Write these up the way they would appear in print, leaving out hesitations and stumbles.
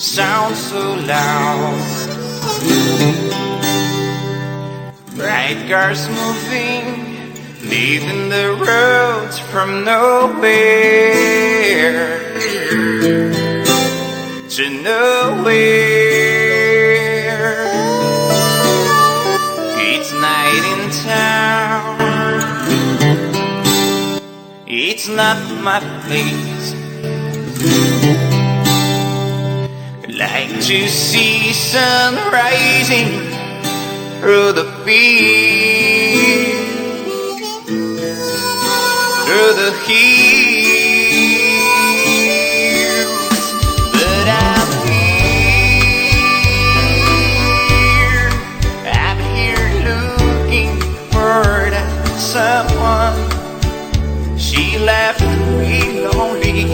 sound so loud. Bright cars moving, leaving the roads from nowhere to nowhere. It's night in town. It's not my place. Like to see sun rising through the field, through the hills. But I'm here looking for that someone. She left me lonely,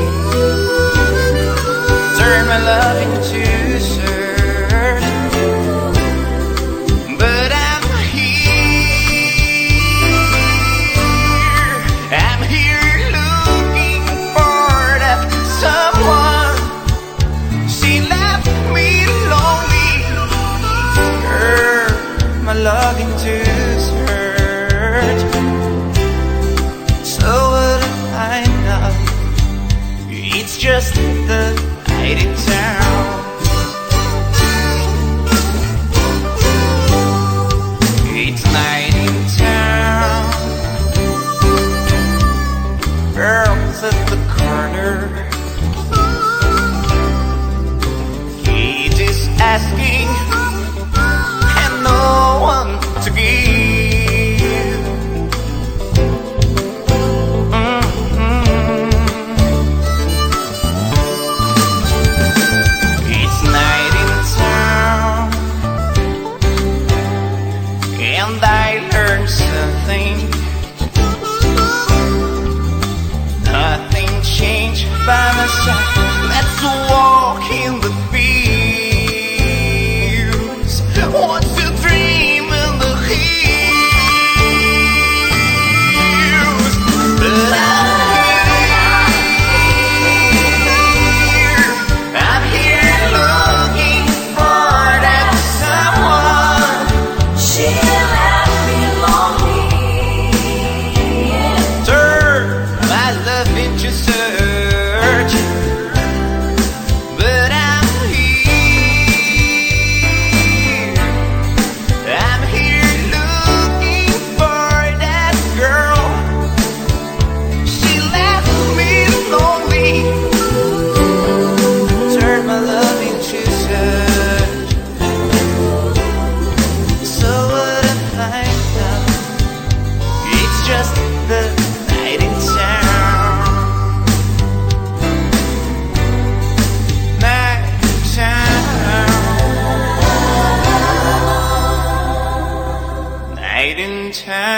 turn my love into search. But I'm here looking for that someone. She left me lonely, turn my love into search. So what if I know it's just the night in town? It's night in town. Girls at the corner, kid is asking and no one to give. It's night in town, and I learned something. Nothing changed by my side. Let's walk in the fields. What's the dream in the hills? But I'm here looking for that someone. She left me lonely, turn my love into search. But I'm here looking for that girl. She left me lonely, turn my love into search. So what if I know it's just the night in town? Night in town. Night in town.